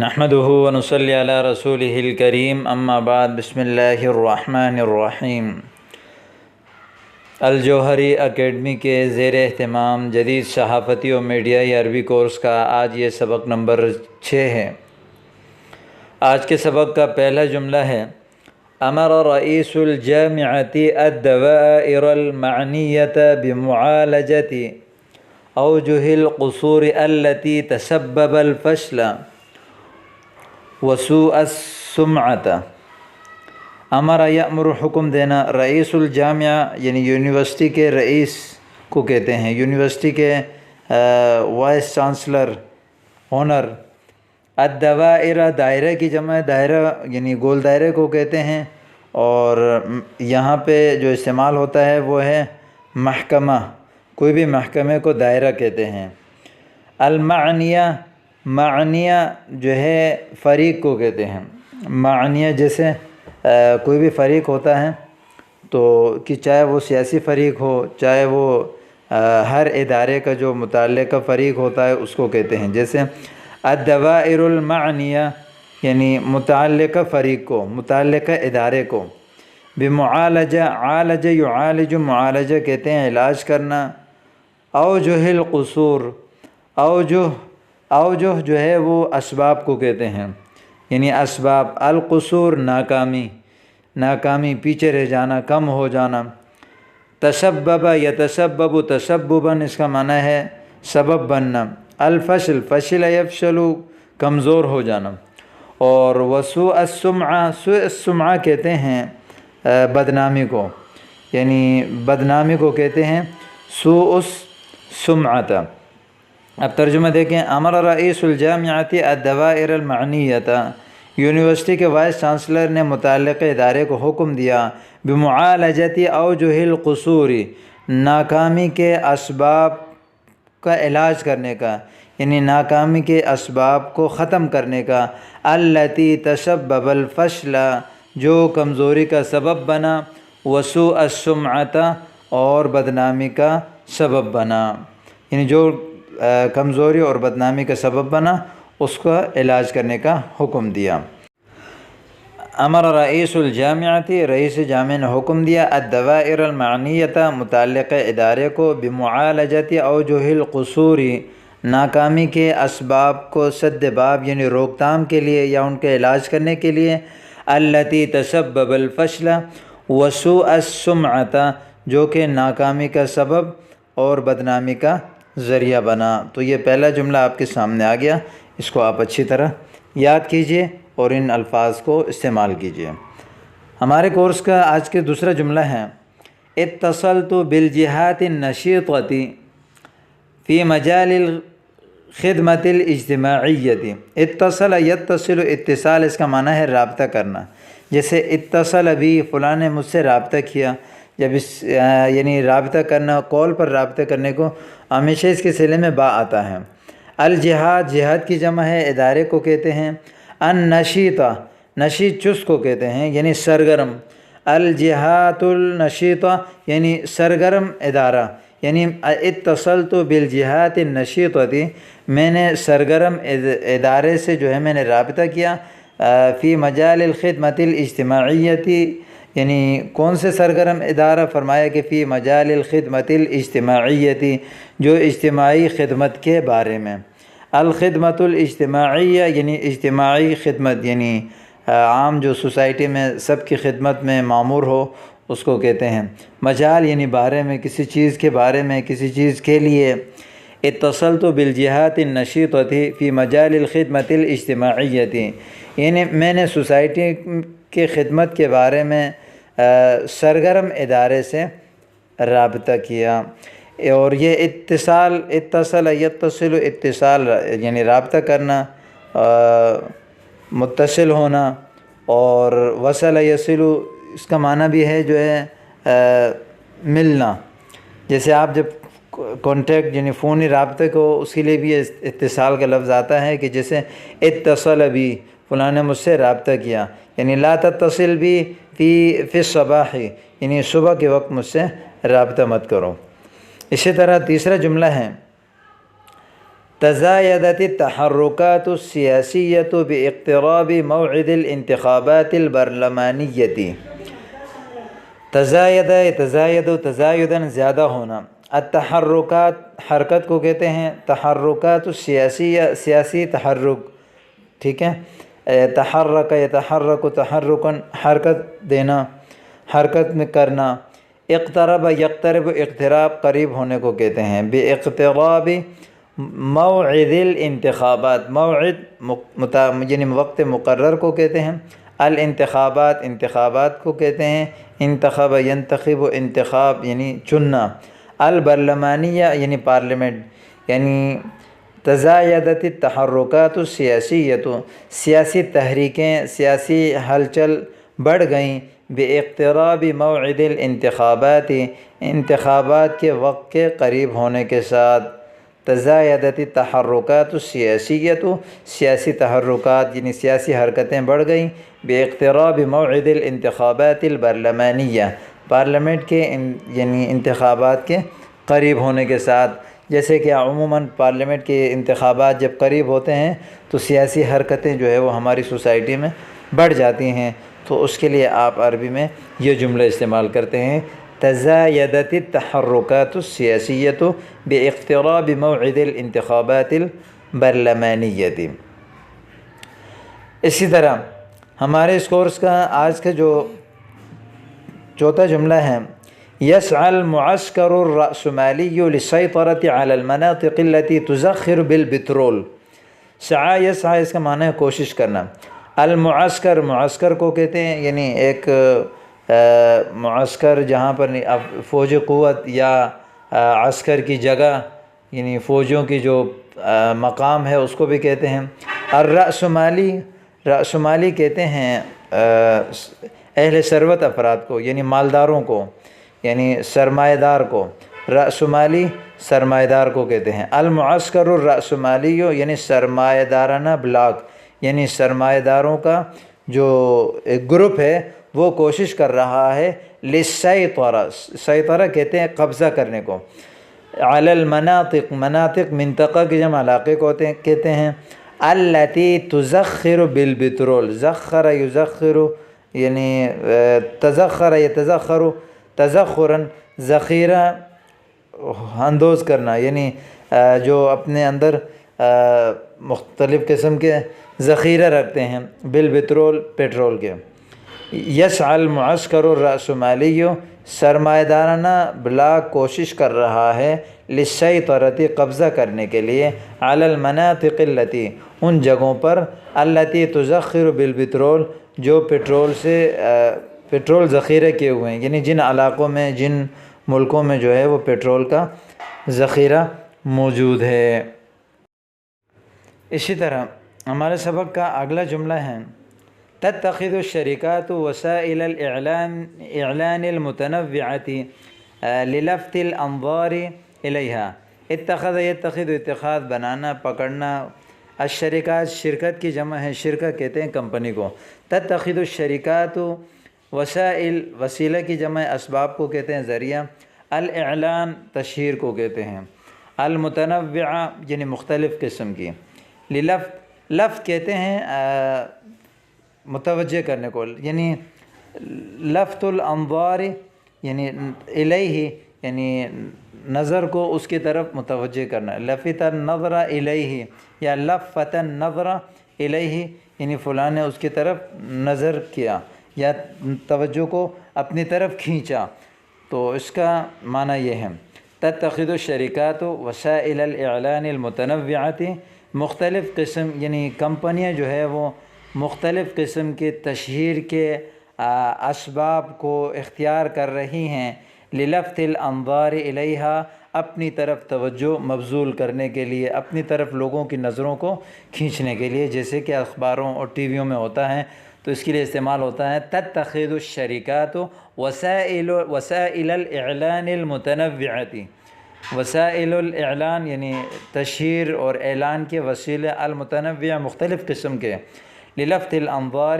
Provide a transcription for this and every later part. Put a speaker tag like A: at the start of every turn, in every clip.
A: نحمده ونصلی علی رسولہ الکریم اما بعد بسم اللہ الرحمن الرحیم۔ الجوہری اکیڈمی کے زیر اہتمام جدید صحافتی و میڈیائی عربی کورس کا آج یہ سبق نمبر 6 ہے۔ آج کے سبق کا پہلا جملہ ہے: امر رئیس الجامعۃ الدوائر المعنیۃ بمعالجۃ اوجہ القصور التي تسبب الفشل وسوء السمعۃ۔ امر یامر حکم دینا، رئیس الجامعہ یعنی یونیورسٹی کے رئیس کو کہتے ہیں، یونیورسٹی کے وائس چانسلر، اونر۔ الدوائر دائرہ کی جمع، دائرہ یعنی گول دائرے کو کہتے ہیں، اور یہاں پہ جو استعمال ہوتا ہے وہ ہے محکمہ، کوئی بھی محکمے کو دائرہ کہتے ہیں۔ المعنیہ، معنیہ جو ہے فریق کو کہتے ہیں۔ معنیہ جیسے کوئی بھی فریق ہوتا ہے تو کہ چاہے وہ سیاسی فریق ہو، چاہے وہ ہر ادارے کا جو متعلقہ فریق ہوتا ہے اس کو کہتے ہیں۔ جیسے الدوائر المعنیہ یعنی متعلقہ فریق کو، متعلقہ ادارے کو۔ بمعالجہ، عالج یعالج، معالجہ کہتے ہیں علاج کرنا۔ اوجہ القصور، اوجہ جو ہے وہ اسباب کو کہتے ہیں، یعنی اسباب۔ القصور ناکامی، پیچھے رہ جانا، کم ہو جانا۔ تسبب یتسبب تسبباً، اس کا معنی ہے سبب بننا۔ الفشل، فشل یفشل، کمزور ہو جانا۔ اور وسوء السمعہ، سوء السمعہ کہتے ہیں بدنامی کو، یعنی بدنامی کو کہتے ہیں سوء السمعۃ۔ اب ترجمہ دیکھیں: امر رئیس الجامعۃ الدوائر المعنیۃ، یونیورسٹی کے وائس چانسلر نے متعلقہ ادارے کو حکم دیا بمعالجۃ اوجہ القصور، ناکامی کے اسباب کا علاج کرنے کا، یعنی ناکامی کے اسباب کو ختم کرنے کا۔ التی تسبب الفشل، جو کمزوری کا سبب بنا۔ وسوء السمعۃ، اور بدنامی کا سبب بنا، یعنی جو کمزوری اور بدنامی کا سبب بنا اس کا علاج کرنے کا حکم دیا۔ امر رئیس الجامعۃ، رئیس جامعہ نے حکم دیا الدوائر المعنیۃ، متعلقہ ادارے کو بمعالجۃ اوجہ القصور، ناکامی کے اسباب کو سد باب یعنی روک تھام کے لیے یا ان کے علاج کرنے کے لیے۔ التی تسبب الفشل وسوء السمعۃ، جو کہ ناکامی کا سبب اور بدنامی کا ذریعہ بنا۔ تو یہ پہلا جملہ آپ کے سامنے آ گیا، اس کو آپ اچھی طرح یاد کیجئے اور ان الفاظ کو استعمال کیجئے۔ ہمارے کورس کا آج کے دوسرا جملہ ہے: اتصلت بالجہات النشیطۃ فی مجال الخدمۃ الاجتماعیۃ۔ اتصل یتصل، اتصال اس کا معنی ہے رابطہ کرنا۔ جیسے اتصل بھی، فلاں نے مجھ سے رابطہ کیا۔ جب یعنی رابطہ کرنا، کال پر رابطہ کرنے کو ہمیشہ اس کے صلے میں با آتا ہے۔ الجہات، جہاد کی جمع ہے، ادارے کو کہتے ہیں۔ النشیطہ، نشیط چست کو کہتے ہیں، یعنی سرگرم۔ الجہات النشیطہ یعنی سرگرم ادارہ، یعنی اتصلت بالجہات النشیطۃ، میں نے سرگرم ادارے سے جو ہے میں نے رابطہ کیا۔ فی مجال الخدمۃ الاجتماعیۃ، یعنی کون سے سرگرم ادارہ؟ فرمایا کہ فی مجال الخدمۃ الاجتماعیۃ، جو اجتماعی خدمت کے بارے میں۔ الخدمۃ الاجتماعیہ یعنی اجتماعی خدمت، یعنی عام جو سوسائٹی میں سب کی خدمت میں مامور ہو اس کو کہتے ہیں۔ مجال یعنی بارے میں، کسی چیز کے بارے میں، کسی چیز کے لیے۔ اتصلت بالجہات النشیطۃ فی مجال الخدمۃ الاجتماعیۃ، یعنی میں نے سوسائٹی کے خدمت کے بارے میں سرگرم ادارے سے رابطہ کیا۔ اور یہ اتصال، اتصل یتصل، اتصال یعنی رابطہ کرنا، متصل ہونا، اور وصل یصل اس کا معنی بھی ہے جو ہے ملنا۔ جیسے آپ جب کانٹیکٹ یعنی فونی رابطے کو، اس کے لیے بھی اتصال کا لفظ آتا ہے کہ جیسے اتصل بھی، فلاں نے مجھ سے رابطہ کیا، یعنی لا تتصل بھی فی الصباح، یعنی صبح کے وقت مجھ سے رابطہ مت کرو۔ اسی طرح تیسرا جملہ ہے: تزايدت التحركات السياسية باقتراب موعد الانتخابات البرلمانية. تزاید یتزاید تزایداً زیادہ ہونا. التحرکات حرکت کو کہتے ہیں. تحرکات السیاسیہ سیاسی تحرک، ٹھیک ہے. تحرک یتحرک تحرکاً حرکت دینا، حرکت میں کرنا. اقترب یقترب اقتراب قریب ہونے کو کہتے ہیں. باقتراب موعد الانتخابات، موعد یعنی وقت مقرر کو کہتے ہیں. الانتخابات انتخابات کو کہتے ہیں. انتخب ینتخب انتخاب یعنی چننا. البرلمانیہ یعنی پارلیمنٹ. یعنی تزایدت التحرکات السیاسیۃ سیاسی تحریکیں سیاسی ہلچل بڑھ گئیں. باقتراب موعد الانتخابات انتخابات کے وقت کے قریب ہونے کے ساتھ. تزایدت التحرکات السیاسیۃ سیاسی تحرکات یعنی سیاسی حرکتیں بڑھ گئیں. باقتراب موعد الانتخابات البرلمانیہ پارلیمنٹ کے یعنی انتخابات کے قریب ہونے کے ساتھ. جیسے کہ عموماً پارلیمنٹ کے انتخابات جب قریب ہوتے ہیں تو سیاسی حرکتیں جو ہے وہ ہماری سوسائٹی میں بڑھ جاتی ہیں. تو اس کے لیے آپ عربی میں یہ جملہ استعمال کرتے ہیں تزایدت التحرکات السیاسیۃ باقتراب موعد الانتخابات البرلمانیہ. اسی طرح ہمارے اس کورس کا آج کا جو چوتھا جملہ ہے يسعى المعسكر الرأسمالي للسيطرة على المناطق التي تزخر بالبترول. سعى يسعى اس کا معنی ہے کوشش کرنا. المعسكر معسكر کو کہتے ہیں یعنی ایک معسكر جہاں پر فوج قوت یا عسکر کی جگہ یعنی فوجوں کی جو مقام ہے اس کو بھی کہتے ہیں. الرأسمالی رأسمالی کہتے ہیں اہل ثروت افراد کو یعنی مالداروں کو یعنی سرمایہ دار کو. رأسمالی سرمایہ دار کو کہتے ہیں. المعسكر الرأسمالی یعنی سرمایہ دارانہ بلاک یعنی سرمایہ داروں کا جو ایک گروپ ہے وہ کوشش کر رہا ہے للسیطرہ سیطرہ کہتے ہیں قبضہ کرنے کو. علی المناطق مناطق منطقہ کی جمع علاقے کو کہتے ہیں. التی تزخر بالبترول زخر یزخر یعنی تزخر یتزخر تزخراً ذخیرہ اندوز کرنا یعنی جو اپنے اندر مختلف قسم کے ذخیرہ رکھتے ہیں بالبترول پیٹرول کے. یسعى المعسكر الرأسمالی سرمایہ دارانہ بلاک کوشش کر رہا ہے للسیطرۃ قبضہ کرنے کے لیے علی المناطق التی ان جگہوں پر التی تزخر بالبترول جو پیٹرول سے پیٹرول ذخیرہ کیے ہوئے ہیں یعنی جن علاقوں میں جن ملکوں میں جو ہے وہ پیٹرول کا ذخیرہ موجود ہے. اسی طرح ہمارے سبق کا اگلا جملہ ہے تتخذ الشركات وسائل الإعلان المتنوعة للفت الأنظار إليها. اتخذ يتخذ اتخاذ بنانا پکڑنا. الشركات شرکت کی جمع ہے شرکہ کہتے ہیں کمپنی کو. تتخذ الشركات وسائل وسیلہ کی جمع اسباب کو کہتے ہیں ذریعہ. الاعلان تشہیر کو کہتے ہیں. المتنوعہ یعنی مختلف قسم کی. لفت کہتے ہیں متوجہ کرنے کو یعنی لفت الانظار یعنی الیہ یعنی نظر کو اس کی طرف متوجہ کرنا. لفت النظر الیہ یا لفت النظر الیہ یعنی فلاں نے اس کی طرف نظر کیا یا توجہ کو اپنی طرف کھینچا. تو اس کا معنی یہ ہے تتخذ الشركات وسائل الاعلان المتنوعة مختلف قسم یعنی کمپنیاں جو ہے وہ مختلف قسم کے تشہیر کے اسباب کو اختیار کر رہی ہیں للفت الانظار الیہا اپنی طرف توجہ مبذول کرنے کے لیے اپنی طرف لوگوں کی نظروں کو کھینچنے کے لیے جیسے کہ اخباروں اور ٹی ویوں میں ہوتا ہے. تو اس کے لیے استعمال ہوتا ہے تتخذ الشركات وسائل الاعلان المتنوعة. وسائل الاعلان یعنی تشہیر اور اعلان کے وسیلے المتنوع مختلف قسم کے للفت الانظار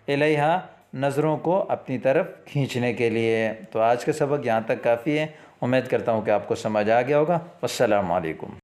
A: الیہا نظروں کو اپنی طرف کھینچنے کے لیے. تو آج کا سبق یہاں تک کافی ہے. امید کرتا ہوں کہ آپ کو سمجھ آ گیا ہوگا. والسلام علیکم.